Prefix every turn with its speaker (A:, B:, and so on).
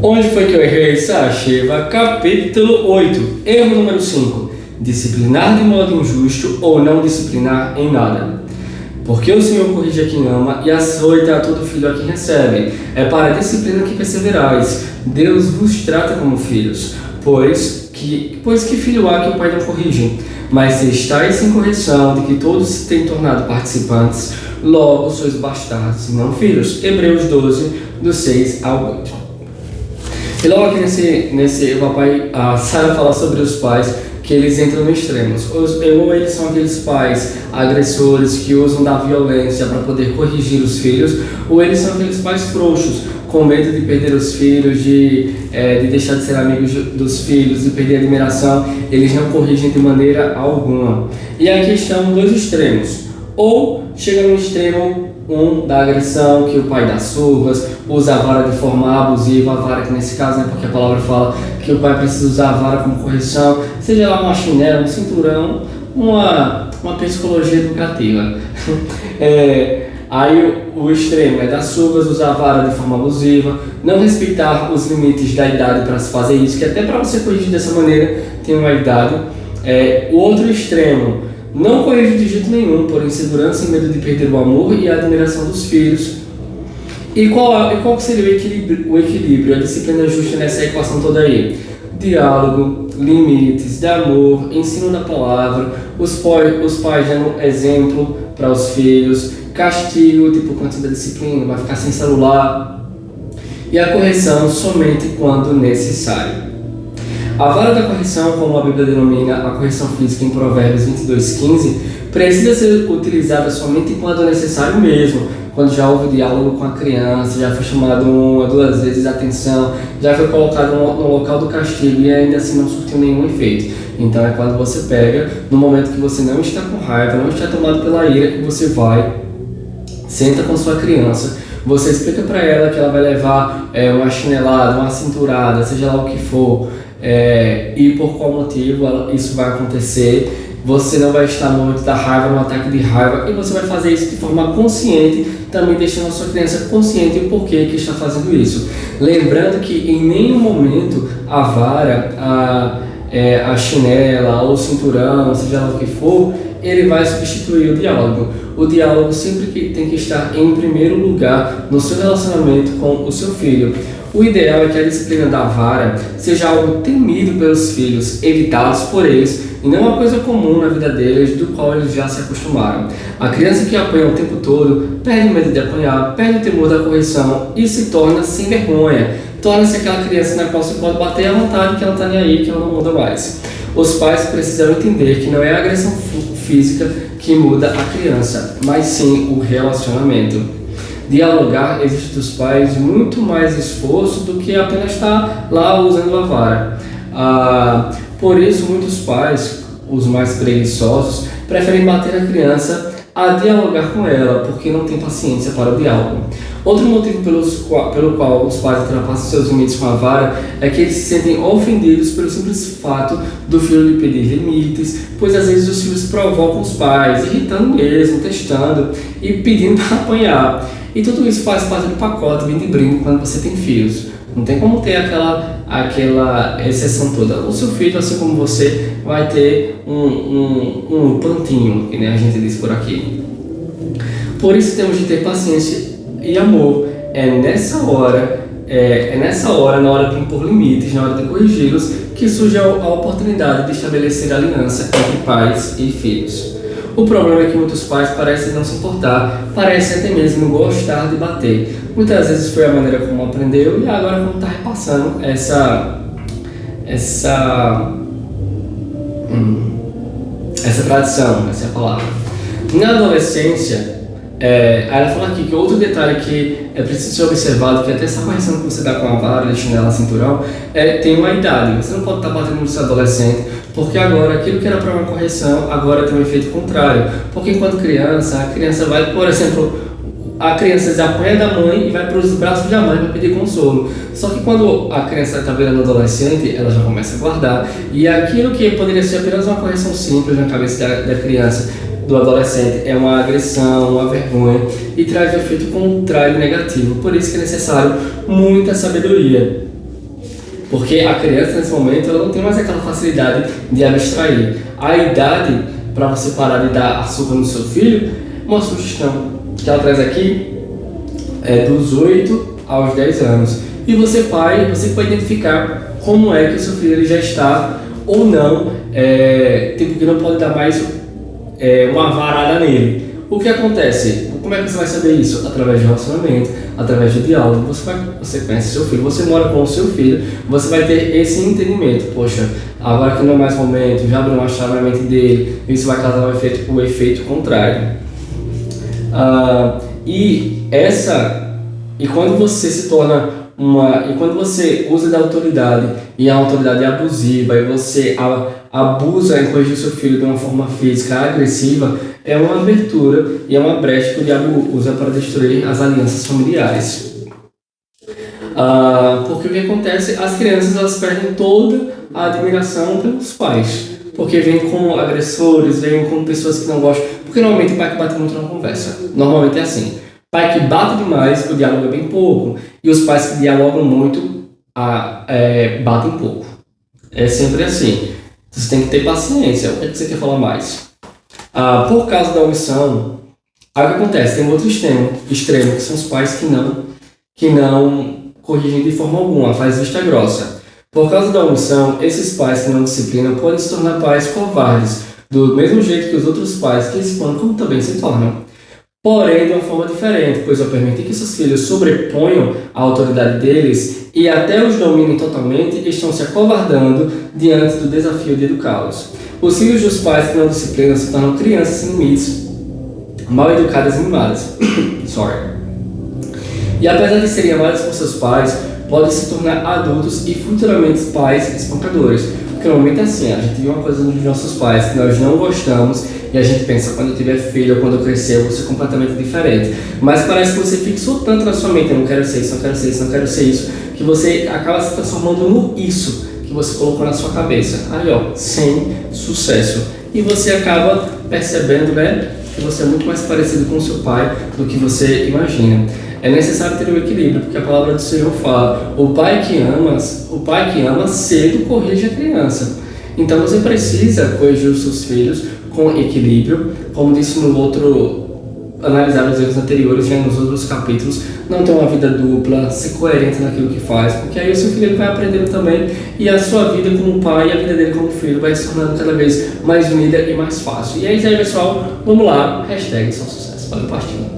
A: Onde foi que eu errei, Shiva? Capítulo 8. Erro número 5. Disciplinar de modo injusto ou não disciplinar em nada. Porque o Senhor corrige a quem ama e açoita a todo filho a quem recebe. É para a disciplina que perseverais. Deus vos trata como filhos. Pois que filho há que o pai não corrige? Mas se estáis sem correção, de que todos se têm tornado participantes, logo sois bastardos e não filhos. Hebreus 12, do 6 ao 8. E logo aqui nesse a Sara fala sobre os pais, que eles entram no extremos. Ou eles são aqueles pais agressores que usam da violência para poder corrigir os filhos, ou eles são aqueles pais frouxos, com medo de perder os filhos, de deixar de ser amigos dos filhos, de perder a admiração. Eles não corrigem de maneira alguma. E aqui estão dois extremos. Ou chega no extremo da agressão, que o pai dá surras, usa a vara de forma abusiva, a vara que nesse caso, porque a palavra fala que o pai precisa usar a vara como correção, seja lá uma chinela, um cinturão, uma psicologia educativa. Aí o extremo é dar surras, usar a vara de forma abusiva, não respeitar os limites da idade para se fazer isso, que até para você corrigir dessa maneira tem uma idade. O outro extremo, não corrige de jeito nenhum, por insegurança e medo de perder o amor e a admiração dos filhos. E qual seria o equilíbrio, a disciplina justa nessa equação toda aí? Diálogo, limites de amor, ensino da palavra, os pais dando exemplo para os filhos, castigo, tipo quanto da disciplina, vai ficar sem celular, e a correção somente quando necessário. A vara da correção, como a Bíblia denomina a correção física em Provérbios 22:15, precisa ser utilizada somente quando necessário mesmo, quando já houve diálogo com a criança, já foi chamado 1 ou 2 vezes a atenção, já foi colocado no local do castigo e ainda assim não surtiu nenhum efeito. Então é quando você pega, no momento que você não está com raiva, não está tomado pela ira, que você vai, senta com sua criança, você explica para ela que ela vai levar uma chinelada, uma cinturada, seja lá o que for, e por qual motivo isso vai acontecer. Você não vai estar no momento da raiva, no ataque de raiva, e você vai fazer isso de forma consciente, também deixando a sua criança consciente do porquê que está fazendo isso. Lembrando que em nenhum momento a vara, a chinela ou o cinturão, seja lá o que for, ele vai substituir o diálogo. O diálogo sempre tem que estar em primeiro lugar no seu relacionamento com o seu filho. O ideal é que a disciplina da vara seja algo temido pelos filhos, evitados por eles, e não uma coisa comum na vida deles, do qual eles já se acostumaram. A criança que apanha o tempo todo perde o medo de apanhar, perde o temor da correção e se torna sem vergonha. Torna-se aquela criança na qual você pode bater à vontade, que ela está nem aí, que ela não muda mais. Os pais precisam entender que não é a agressão física que muda a criança, mas sim o relacionamento. Dialogar exige dos pais muito mais esforço do que apenas estar lá usando a vara. Por isso, muitos pais, os mais preguiçosos, preferem bater a criança a dialogar com ela, porque não tem paciência para o diálogo. Outro motivo pelo qual os pais ultrapassam seus limites com a vara é que eles se sentem ofendidos pelo simples fato do filho lhe pedir limites, pois às vezes os filhos provocam os pais, irritando mesmo, testando e pedindo para apanhar. E tudo isso faz parte do pacote, vem de brinde quando você tem filhos. Não tem como ter aquela exceção toda. O seu filho, assim como você, vai ter um plantinho, que nem a gente diz por aqui. Por isso temos de ter paciência e amor. É nessa hora, na hora de impor limites, na hora de corrigi-los, que surge a oportunidade de estabelecer aliança entre pais e filhos. O problema é que muitos pais parecem não se importar, parecem até mesmo gostar de bater. Muitas vezes foi a maneira como aprendeu e agora como está repassando essa tradição, essa é a palavra. Na adolescência, ela fala aqui que outro detalhe que é preciso ser observado, que até essa correção que você dá com a vara, de chinela, cinturão, tem uma idade. Você não pode estar batendo no seu adolescente, porque agora aquilo que era para uma correção, agora tem um efeito contrário. Porque enquanto criança, a criança vai, por exemplo, a criança se apanha da mãe e vai para os braços da mãe para pedir consolo. Só que quando a criança está virando adolescente, ela já começa a guardar. E aquilo que poderia ser apenas uma correção simples na cabeça da criança, do adolescente, é uma agressão, uma vergonha e traz um efeito contrário e negativo. Por isso que é necessário muita sabedoria. Porque a criança nesse momento ela não tem mais aquela facilidade de abstrair. A idade para você parar de dar açúcar no seu filho, uma sugestão que ela traz aqui é dos 8 aos 10 anos. E você pai, você pode identificar como é que o seu filho ele já está ou não, tipo que não pode dar mais uma varada nele. O que acontece? Como é que você vai saber isso? Através de relacionamento, através de diálogo. Você conhece seu filho, você mora com o seu filho, você vai ter esse entendimento. Poxa, agora que não é mais momento, já abriu uma chave na mente dele, isso vai causar o efeito contrário. E quando você se torna e quando você usa da autoridade e a autoridade é abusiva e você abusa em corrigir seu filho de uma forma física agressiva, é uma abertura e é uma brecha que o diabo usa para destruir as alianças familiares. Porque o que acontece? As crianças elas perdem toda a admiração pelos pais, porque vêm como agressores, vêm como pessoas que não gostam, porque normalmente o pai que bate muito na conversa, normalmente é assim. Pai que bate demais, o diálogo é bem pouco, e os pais que dialogam muito, batem pouco. É sempre assim. Você tem que ter paciência. O que você quer falar mais? Por causa da omissão, o que acontece? Tem um outro extremo, que são os pais que não corrigem de forma alguma, faz vista grossa. Por causa da omissão, esses pais que não disciplinam podem se tornar pais covardes, do mesmo jeito que os outros pais que espancam também se tornam. Porém, de uma forma diferente, pois ao permitir que seus filhos sobreponham a autoridade deles e até os dominem totalmente, estão se acovardando diante do desafio de educá-los. Os filhos dos pais que não disciplinam se tornam crianças sem limites, mal educadas e mimadas. E apesar de serem amadas por seus pais, podem se tornar adultos e futuramente pais espancadores. Porque normalmente é assim, a gente viu uma coisa nos nossos pais que nós não gostamos e a gente pensa, quando eu tiver filho ou quando eu crescer, eu vou ser completamente diferente. Mas parece que você fixou tanto na sua mente, eu não quero ser isso, não quero ser isso, não quero ser isso, que você acaba se transformando no isso que você colocou na sua cabeça. Aí ó, sem sucesso. E você acaba percebendo, que você é muito mais parecido com o seu pai do que você imagina. É necessário ter um equilíbrio, porque a palavra do Senhor fala, o pai que ama cedo corrige a criança. Então você precisa corrigir os seus filhos com equilíbrio, como disse no outro, analisar os erros anteriores, nos outros capítulos, não ter uma vida dupla, ser coerente naquilo que faz, porque aí o seu filho ele vai aprendendo também, e a sua vida como pai e a vida dele como filho vai se tornando cada vez mais unida e mais fácil. E é isso aí, pessoal, vamos lá, #só sucesso, valeu, partilha.